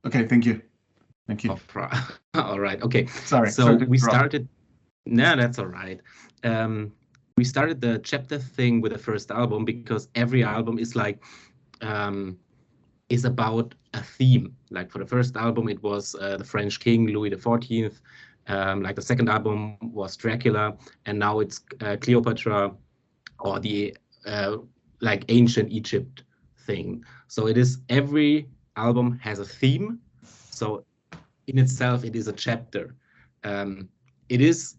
Okay, thank you. Thank you. All right. Okay. Sorry. So we started. No, that's all right. We started the chapter thing with the first album because every album is like is about a theme. Like for the first album, it was the French king Louis XIV. Like the second album was Dracula, and now it's Cleopatra, or the like ancient Egypt thing. So it is, every album has a theme. So in itself, it is a chapter. It is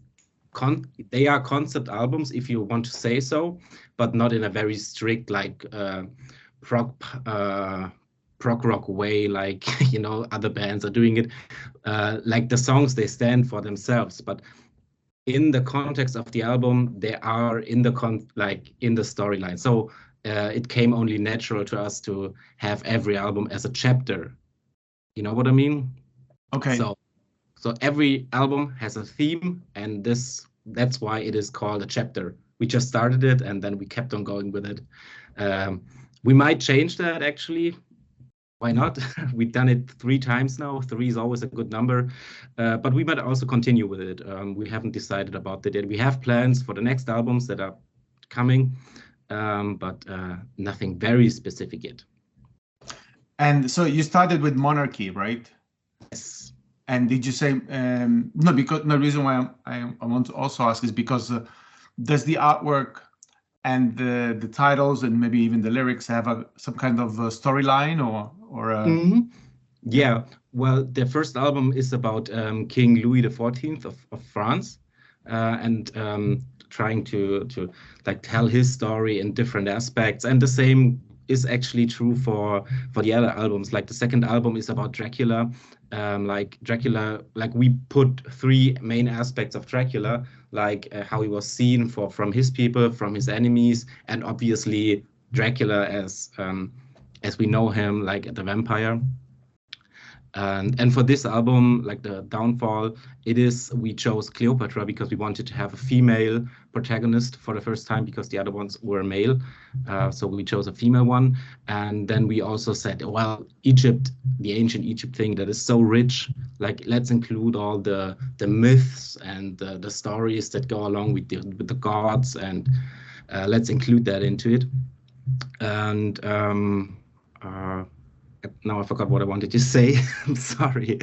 they are concept albums, if you want to say so, but not in a very strict like prog rock way, like other bands are doing it. Like the songs, they stand for themselves, but in the context of the album, they are in the in the storyline. So it came only natural to us to have every album as a chapter. You know what I mean? Okay. So every album has a theme, and that's why it is called a chapter. We just started it, and then we kept on going with it. We might change that, actually. Why not? We've done it 3 times now. 3 is always a good number, but we might also continue with it. We haven't decided about that yet. We have plans for the next albums that are coming, but nothing very specific yet. And so you started with Monarchy, right? Yes. And did you say no? Because the reason why I want to also ask is because does the artwork and the titles and maybe even the lyrics have some kind of storyline or Yeah, well, the first album is about King Louis XIV of France, and trying to like tell his story in different aspects. And the same is actually true for the other albums. Like the second album is about Dracula. Like Dracula, like we put 3 main aspects of Dracula, like how he was seen from his people, from his enemies, and obviously Dracula as we know him, like the vampire. And for this album, like the Downfall, we chose Cleopatra because we wanted to have a female protagonist for the first time, because the other ones were male. So we chose a female one. And then we also said, well, Egypt, the ancient Egypt thing, that is so rich, like let's include all the myths and the stories that go along with the gods, and let's include that into it. And now I forgot what I wanted to say. I'm sorry.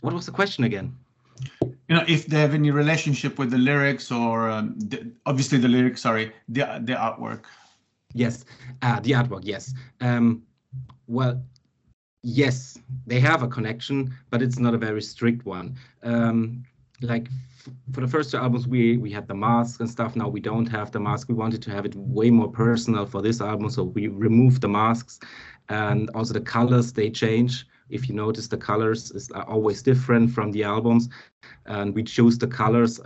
What was the question again? If they have any relationship with the lyrics, or obviously the lyrics, sorry, the artwork. Yes, the artwork, yes. Well, yes, they have a connection, but it's not a very strict one. Like for the first 2 albums, we had the mask and stuff. Now we don't have the mask. We wanted to have it way more personal for this album, so we removed the masks. And also the colors, they change. If you notice, the colors are always different from the albums, and we choose the colors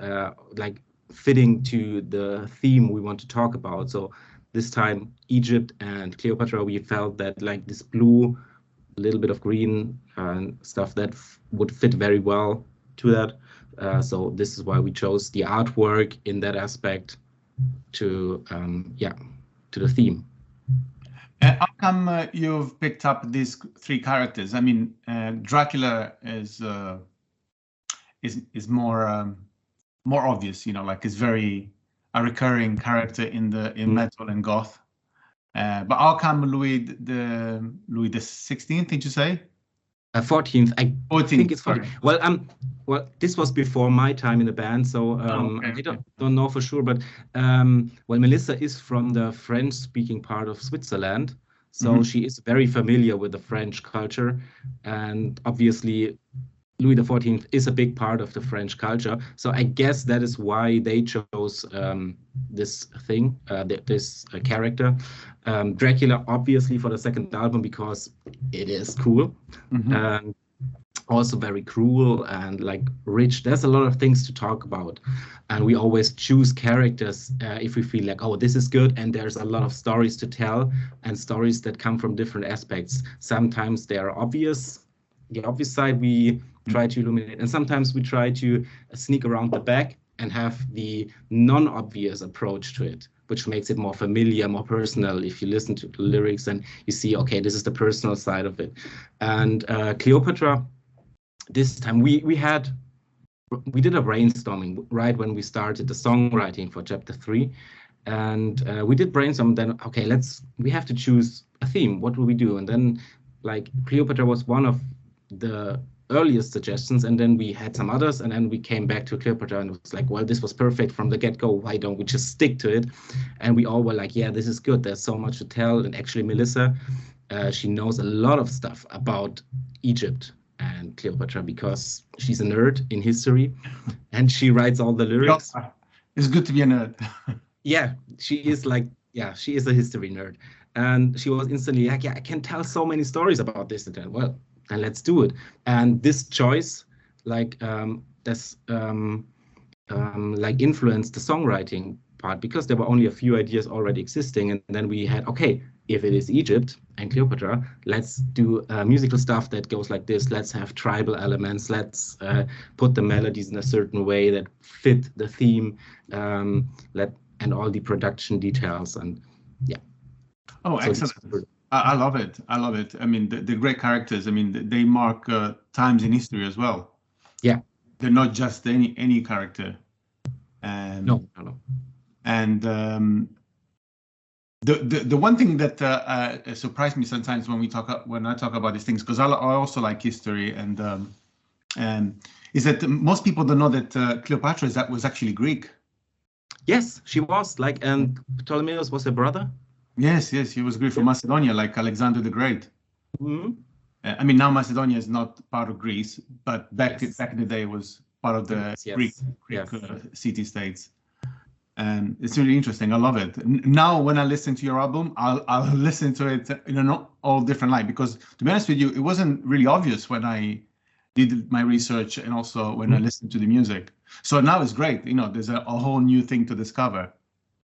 like fitting to the theme we want to talk about. So this time, Egypt and Cleopatra, we felt that like this blue, a little bit of green and stuff, that would fit very well to that. So this is why we chose the artwork in that aspect to the theme. How come you've picked up these 3 characters? I mean, Dracula is more obvious, like is very a recurring character in metal and goth. But how come Louis the 16th? Did you say? 14th. I 14th, think it's 14th. sorry. Well, this was before my time in the band, so okay. I don't know for sure. But well, Melissa is from the French-speaking part of Switzerland, so she is very familiar with the French culture, and obviously Louis XIV is a big part of the French culture. So I guess that is why they chose this thing, this character. Dracula, obviously, for the second album, because it is cool. And also very cruel and like rich. There's a lot of things to talk about. And we always choose characters if we feel like, oh, this is good. And there's a lot of stories to tell, and stories that come from different aspects. Sometimes they are obvious. The obvious side we try to illuminate, and sometimes we try to sneak around the back and have the non-obvious approach to it. which makes it more familiar, more personal. If you listen to the lyrics and you see, okay, this is the personal side of it. And Cleopatra, this time we did a brainstorming right when we started the songwriting for chapter 3. And we did brainstorm. Then, okay, we have to choose a theme. What will we do? And then, like, Cleopatra was one of the earliest suggestions, and then we had some others, and then we came back to Cleopatra, and it was like, well, this was perfect from the get-go. Why don't we just stick to it? And we all were like, yeah, this is good. There's so much to tell. And actually, Melissa, she knows a lot of stuff about Egypt and Cleopatra because she's a nerd in history, and she writes all the lyrics. It's good to be a nerd. Yeah, she is a history nerd. And she was instantly like, yeah, I can tell so many stories about this. And then, well, then let's do it. And this choice, like, influenced the songwriting part, because there were only a few ideas already existing. And then we had, okay, if it is Egypt and Cleopatra, let's do musical stuff that goes like this. Let's have tribal elements. Let's put the melodies in a certain way that fit the theme. And all the production details, and yeah. Oh, so excellent! I love it. I love it. I mean, the great characters. I mean, they mark times in history as well. Yeah, they're not just any character. And no. And the one thing that surprised me sometimes when I talk about these things, because I also like history, and is that most people don't know that Cleopatra was actually Greek. Yes, she was, like, and Ptolemaeus was her brother. Yes, he was Greek from Macedonia, like Alexander the Great. Mm-hmm. I mean, now Macedonia is not part of Greece, but back in the day it was part of the Greek city-states. And it's really interesting. I love it. Now, when I listen to your album, I'll listen to it in an all different light, because, to be honest with you, it wasn't really obvious when I did my research and also when I listened to the music. So now it's great. There's a whole new thing to discover.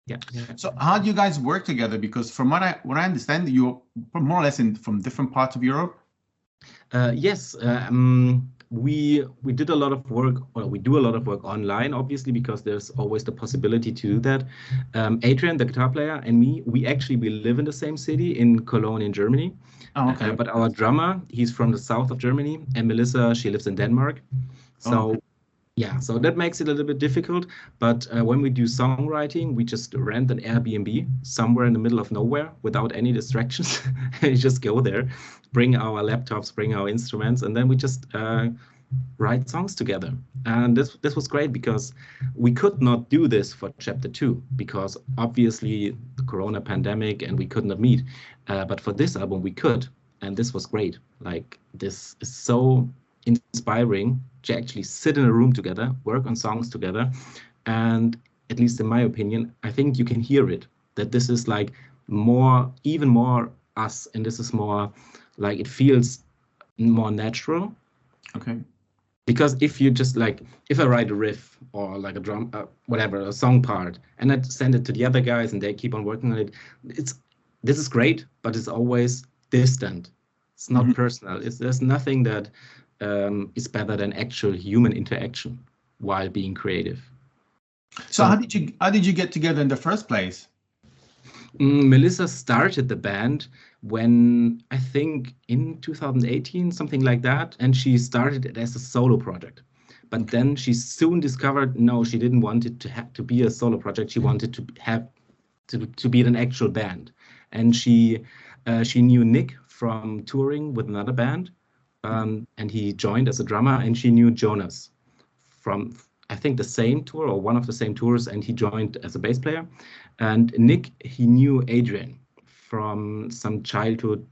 Yeah. So how do you guys work together? Because from what I understand, you're more or less from different parts of Europe. Yes. We did a lot of work, or we do a lot of work online, obviously, because there's always the possibility to do that. Adrian, the guitar player, and me, we live in the same city in Cologne in Germany. Oh, okay. But our drummer, he's from the south of Germany, and Melissa, she lives in Denmark. So so that makes it a little bit difficult. But when we do songwriting, we just rent an Airbnb somewhere in the middle of nowhere without any distractions. And just go there, bring our laptops, bring our instruments, and then we just write songs together. And this was great, because we could not do this for chapter 2 because obviously the corona pandemic, and we could not meet. But for this album we could, and this was great. Like, this is so inspiring to actually sit in a room together, work on songs together. And at least in my opinion, I think you can hear it, that this is like even more us, and this is more like, it feels more natural. Okay. Because if I write a riff or like a drum, whatever, a song part, and I send it to the other guys and they keep on working on it, this is great, but it's always distant. It's not personal. There's nothing that is better than actual human interaction while being creative. So how did you get together in the first place? Melissa started the band when, I think, in 2018, something like that, and she started it as a solo project. But then she soon discovered, no, she didn't want it to be a solo project. She wanted to be an actual band, and she knew Nick from touring with another band, and he joined as a drummer, and she knew Jonas from, I think, the same tour or one of the same tours, and he joined as a bass player. And Nick, he knew Adrian from some childhood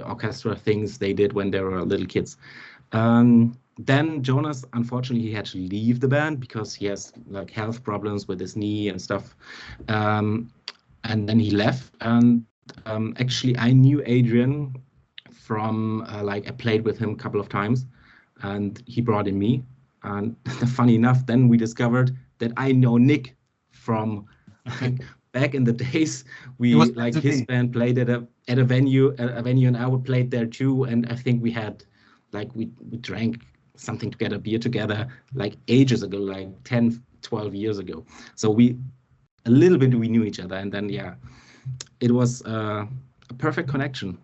orchestra things they did when they were little kids. Then Jonas, unfortunately, he had to leave the band because he has like health problems with his knee and stuff. And then he left. And actually, I knew Adrian from I played with him a couple of times, and he brought in me. And funny enough, then we discovered that I know Nick from back in the days. We his band played at a venue, and I would play there too. And I think we had we drank something together, beer together, like ages ago, like 10, 12 years ago. So we a little bit we knew each other, and then yeah, it was a perfect connection.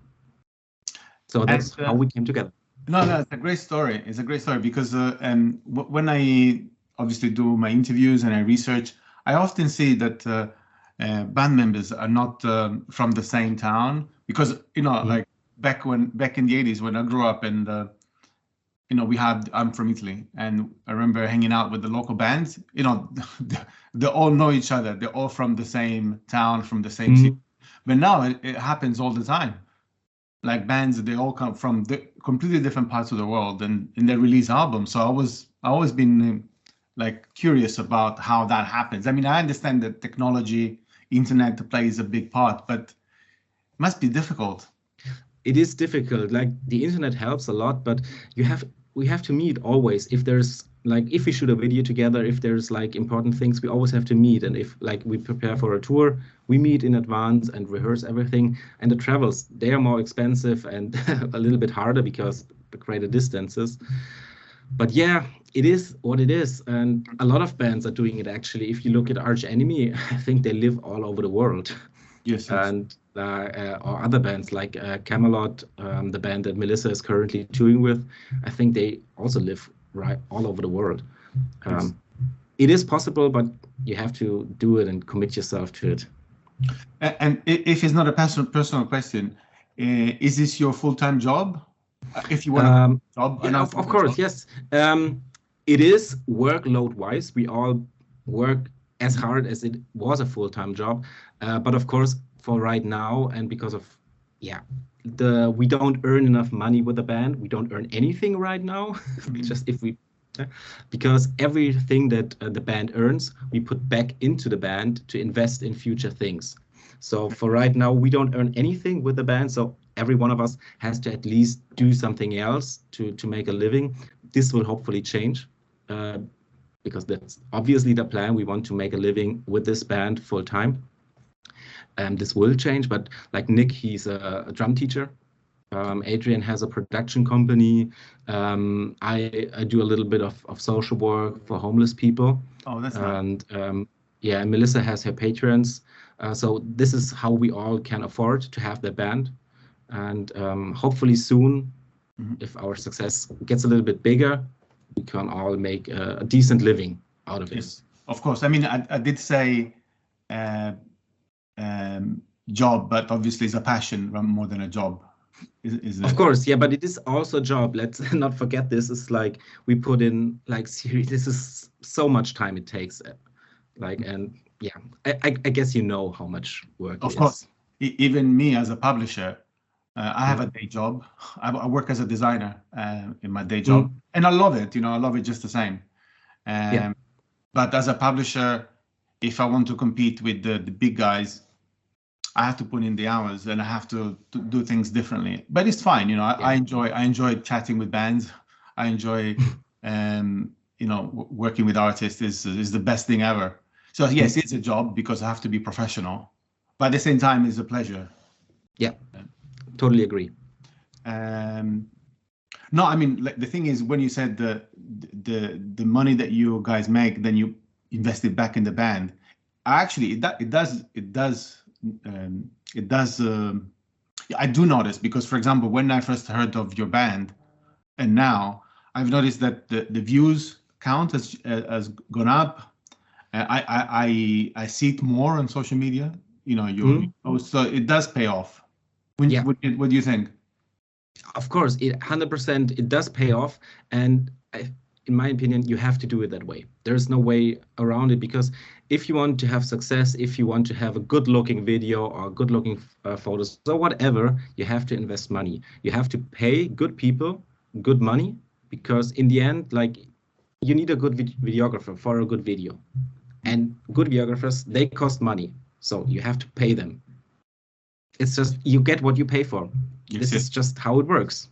So that's how we came together. No, it's a great story. It's a great story because when I obviously do my interviews and I research, I often see that band members are not from the same town because, you know, like back in the 80s when I grew up and, you know, I'm from Italy and I remember hanging out with the local bands, you know, they all know each other. They're all from the same town, from the same city. But now it happens all the time. Like bands, they all come from completely different parts of the world and they release albums. So I always been like curious about how that happens. I mean, I understand that technology, internet plays a big part, but it must be difficult. It is difficult. Like the internet helps a lot, but we have to meet always. If there's like, if we shoot a video together, if there's like important things, we always have to meet. And if like we prepare for a tour, we meet in advance and rehearse everything. And the travels, they are more expensive and a little bit harder because the greater distances. But yeah, it is what it is. And a lot of bands are doing it actually. If you look at Arch Enemy, I think they live all over the world. Yes. And or other bands like Camelot, the band that Melissa is currently touring with, I think they also live right all over the world. Yes. It is possible, but you have to do it and commit yourself to it. And if it's not a personal question, is this your full-time job? If you want a job, yeah, of course, yes. It is workload-wise. We all work as hard as it was a full-time job, but of course, for right now, and because of we don't earn enough money with the band. We don't earn anything right now. Just if we, because everything that the band earns, we put back into the band to invest in future things. So for right now, we don't earn anything with the band. So every one of us has to at least do something else to make a living. This will hopefully change because that's obviously the plan. We want to make a living with this band full time. This will change, but like Nick, he's a drum teacher. Adrian has a production company. I do a little bit of social work for homeless people. Oh, that's nice. And yeah, Melissa has her patrons. So this is how we all can afford to have the band. And hopefully soon, if our success gets a little bit bigger, we can all make a decent living out of it. Yes, of course. I mean, I did say job, but obviously it's a passion more than a job. Of course, yeah, but it is also a job. Let's not forget this. It's like we put in like series. This is so much time it takes. Like, and yeah, I guess you know how much work it is. Of course, even me as a publisher, I have a day job. I work as a designer in my day job, and I love it. You know, I love it just the same. But as a publisher, if I want to compete with the big guys, I have to put in the hours and I have to do things differently. But it's fine, you know. I enjoy chatting with bands. I enjoy, you know, working with artists is the best thing ever. So yes, it's a job because I have to be professional, but at the same time, it's a pleasure. Yeah, totally agree. No, I mean, like, the thing is, when you said the money that you guys make, then you invest it back in the band. Actually, it does. I do notice because, for example, when I first heard of your band, and now I've noticed that the views count has gone up. I see it more on social media. You know, so it does pay off. What do you think? Of course, 100% it does pay off, and in my opinion, you have to do it that way. There's no way around it, because if you want to have success, if you want to have a good-looking video or good-looking photos or whatever, you have to invest money. You have to pay good people good money, because in the end, like, you need a good videographer for a good video, and good videographers, they cost money, so you have to pay them. It's just, you get what you pay for. This is just how it works.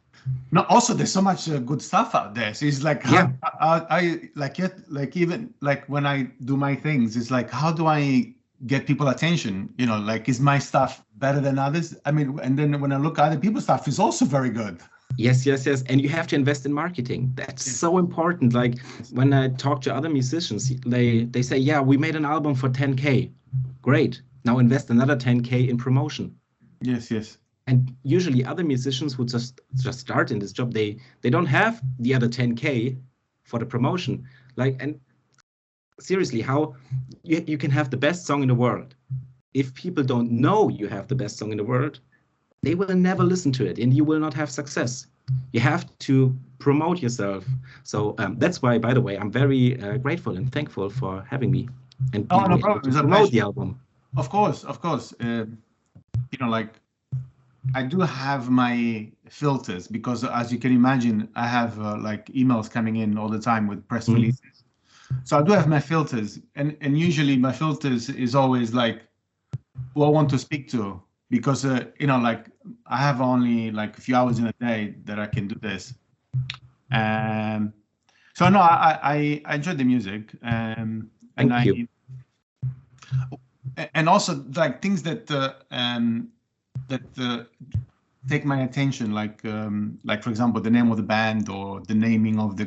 No, also there's so much good stuff out there. So it's like, I like it, like, even like when I do my things, it's like, how do I get people attention? You know, like, is my stuff better than others? I mean, and then when I look at other people's stuff, it's also very good. Yes, yes, yes. And you have to invest in marketing. That's Yes. so important. Like when I talk to other musicians, they say, yeah, we made an album for 10K. Great. Now invest another 10K in promotion. Yes, yes. And usually other musicians who just start in this job, they don't have the other 10K for the promotion. Like, and seriously, how you can have the best song in the world. If people don't know you have the best song in the world, they will never listen to it and you will not have success. You have to promote yourself. So that's why, by the way, I'm very grateful and thankful for having me and Oh, being no able problem. to It's a promote pleasure. the album. Of course, of course. Like I do have my filters because, as you can imagine, I have like emails coming in all the time with press releases. So I do have my filters, and usually my filters is always like who I want to speak to because like I have only like a few hours in a day that I can do this. So no, I enjoy the music, and Thank you. and also like things that take my attention, like for example the name of the band or the naming of the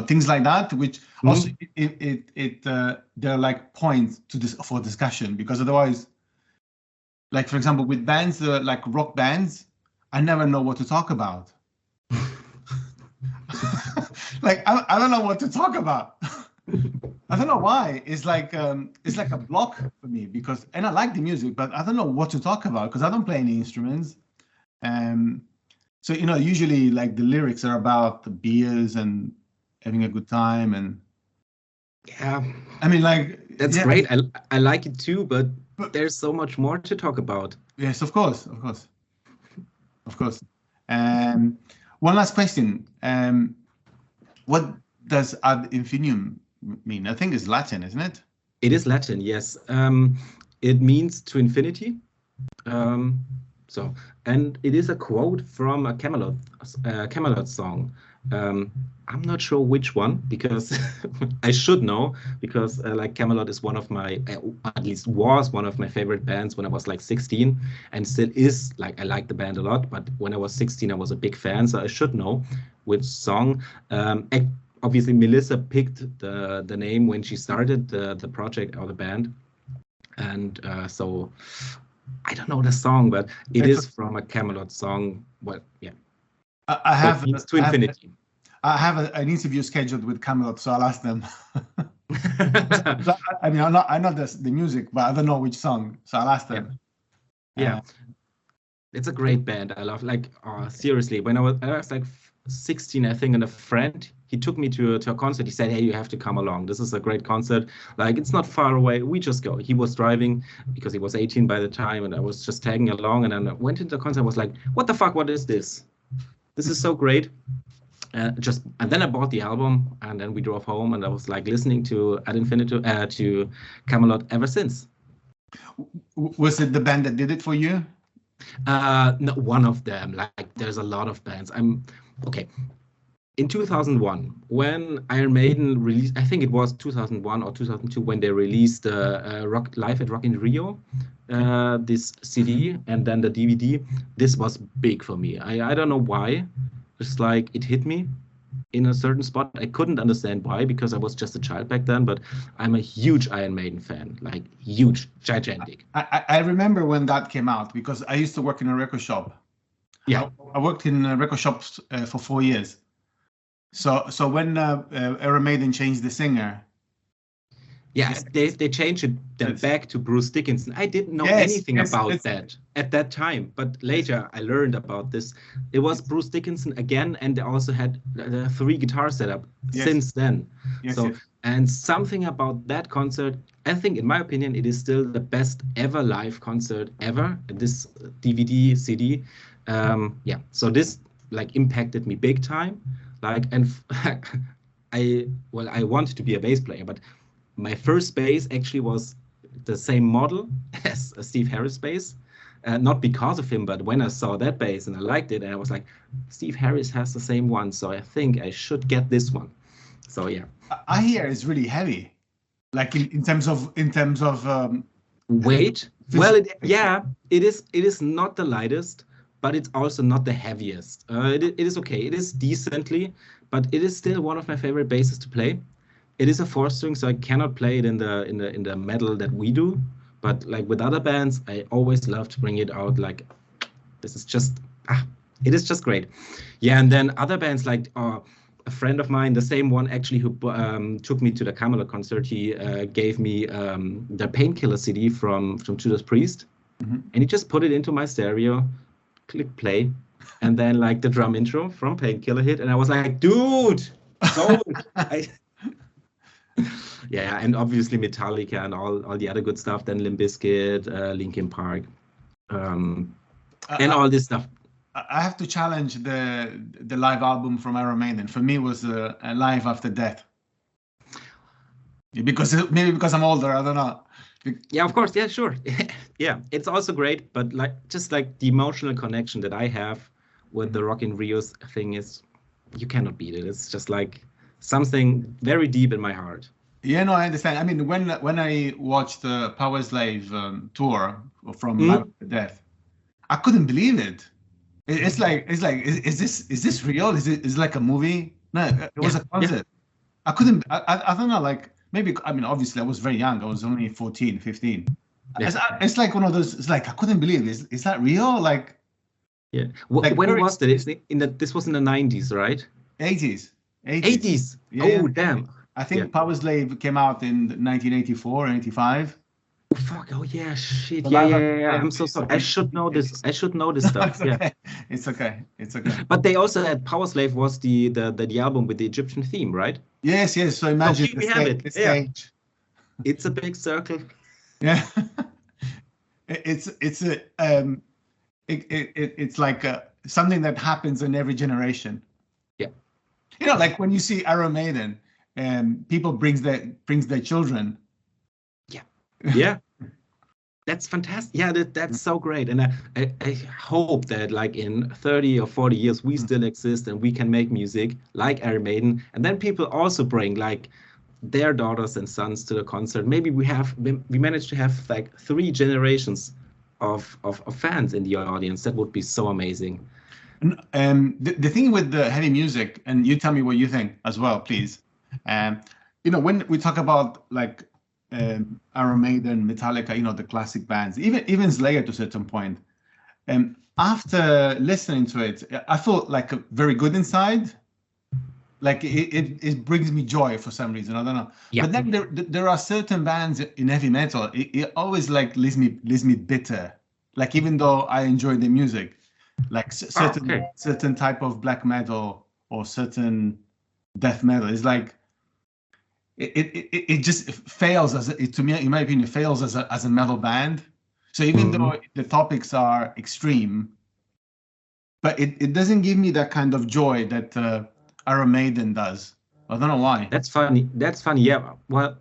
things like that, which also they're like points to this for discussion, because otherwise, like for example with bands like rock bands, I never know what to talk about. Like I don't know what to talk about. I don't know why. It's like a block for me, because, and I like the music, but I don't know what to talk about because I don't play any instruments. So usually like the lyrics are about the beers and having a good time, and yeah, I mean, like, that's yeah. great. I like it too, but there's so much more to talk about. Yes, of course. One last question. What does ad infinitum mean? I think it's Latin, isn't it? It is Latin, yes. It means to infinity. And it is a quote from a Camelot song. I'm not sure which one, because I should know, because like Camelot is one of my, at least was one of my favorite bands when I was like 16, and still is. Like, I like the band a lot, but when I was 16, I was a big fan, so I should know which song. Obviously, Melissa picked the name when she started the project or the band, and so I don't know the song, but it is from a Camelot song. Well, yeah. I have to infinity. I have an interview scheduled with Camelot, so I'll ask them. I mean, I know the music, but I don't know which song, so I'll ask them. Yeah, it's a great band. I love, like, seriously. When I was like 16, I think, and a friend, he took me to a concert. He said, "Hey, you have to come along. This is a great concert. Like, it's not far away. We just go." He was driving because he was 18 by the time, and I was just tagging along. And then I went into the concert. I was like, "What the fuck? What is this? This is so great." And then I bought the album, and then we drove home, and I was like listening to Ad Infinitum, to Camelot ever since. Was it the band that did it for you? No, one of them. Like, there's a lot of bands. Okay. In 2001, when Iron Maiden released, I think it was 2001 or 2002, when they released Rock Live at Rock in Rio, this CD and then the DVD, this was big for me. I don't know why. Just like it hit me in a certain spot. I couldn't understand why, because I was just a child back then, but I'm a huge Iron Maiden fan, like huge, gigantic. I remember when that came out, because I used to work in a record shop. Yeah. I worked in record shops for 4 years. So when Iron Maiden changed the singer. Yes, they changed it then back to Bruce Dickinson. I didn't know anything about that at that time, but later I learned about this. It was Bruce Dickinson again, and they also had the 3 guitar setup since then. And something about that concert, I think, in my opinion, it is still the best ever live concert ever. This DVD CD, So this like impacted me big time. Like, and I wanted to be a bass player, but my first bass actually was the same model as a Steve Harris bass. Not because of him, but when I saw that bass and I liked it, and I was like, Steve Harris has the same one, so I think I should get this one. So yeah. I hear it's really heavy, like in terms of weight. Well, it is not the lightest, but it's also not the heaviest. It is okay. It is decently, but it is still one of my favorite basses to play. It is a 4-string, so I cannot play it in the metal that we do. But like with other bands, I always love to bring it out. Like this is just it is just great. Yeah, and then other bands like a friend of mine, the same one actually who took me to the Camelot concert, he gave me the Painkiller CD from Judas Priest, and he just put it into my stereo, click play, and then like the drum intro from Painkiller hit, and I was like, dude, sold. Yeah, and obviously Metallica and all the other good stuff, then Limp Bizkit, Linkin Park, and all this stuff. I have to challenge the live album from Iron Maiden. For me, it was a Live After Death. Maybe because I'm older, I don't know. Yeah, of course. Yeah, sure. Yeah, it's also great, but just like the emotional connection that I have with the Rock in Rio's thing is, you cannot beat it. It's just like something very deep in my heart. Yeah, no, I understand. I mean, when I watched the Power Slave tour from Live After Death, I couldn't believe it. It's like, is this real? Is it like a movie? No, it was a concert. Yeah. I don't know, like maybe, I mean, obviously I was very young. I was only 14, 15. Yeah. It's like one of those, it's like, I couldn't believe it. Is that real? Like, yeah. Like, when was that? This was in the 90s, right? 80s. Yeah. Oh, damn. I think Power Slave came out in 1984 and 85. Oh, fuck! Oh yeah, shit! Yeah. I'm so sorry. I should know this. Stuff. Okay. It's okay. But they also had Power Slave was the album with the Egyptian theme, right? Yes. So imagine we have it. The stage. It's a big circle. Yeah. It's like something that happens in every generation. Yeah. You know, like when you see Iron Maiden, people brings their children. Yeah, that's fantastic. Yeah, that's so great. And I hope that like in 30 or 40 years we still exist and we can make music like Iron Maiden, and then people also bring like their daughters and sons to the concert. Maybe we managed to have like 3 generations of fans in the audience. That would be so amazing. The thing with the heavy music, and you tell me what you think as well, please. You know, when we talk about like Iron Maiden, Metallica, you know, the classic bands, even Slayer to a certain point. After listening to it, I feel like very good inside. Like it brings me joy for some reason. I don't know. Yeah. But then there are certain bands in heavy metal. It always like leaves me bitter. Like even though I enjoy the music, like certain type of black metal or certain death metal is like. It just fails to me, in my opinion, fails as a metal band. So even though the topics are extreme, but it doesn't give me that kind of joy that Iron Maiden does. I don't know why. That's funny. Yeah. Well,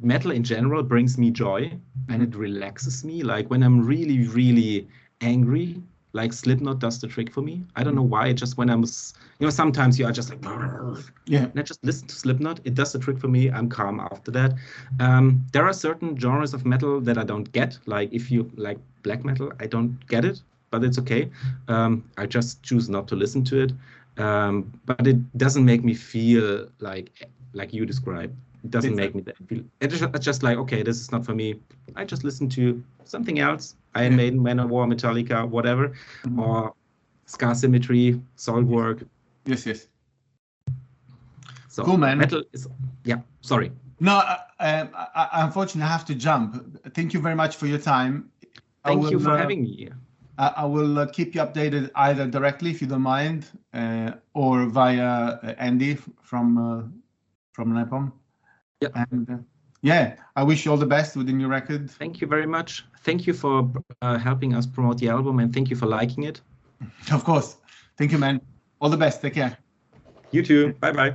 metal in general brings me joy and it relaxes me. Like when I'm really, really angry, like Slipknot does the trick for me. I don't know why. Just when I'm, sometimes you are just like, yeah. And I just listen to Slipknot. It does the trick for me. I'm calm after that. There are certain genres of metal that I don't get. Like if you like black metal, I don't get it, but it's okay. I just choose not to listen to it. But it doesn't make me feel like you described. It doesn't make me feel. It's just like, okay, this is not for me. I just listen to something else. Iron Maiden, Manowar, Metallica, whatever, or Scar Symmetry, Soilwork. Yes. So cool, man. Metal is, sorry. No, I unfortunately have to jump. Thank you very much for your time. Thank you for having me. I will keep you updated either directly, if you don't mind, or via Andy from Napalm. Yeah. And I wish you all the best with the new record. Thank you very much. Thank you for helping us promote the album, and thank you for liking it. Of course. Thank you, man. All the best. Take care. You too. Bye-bye.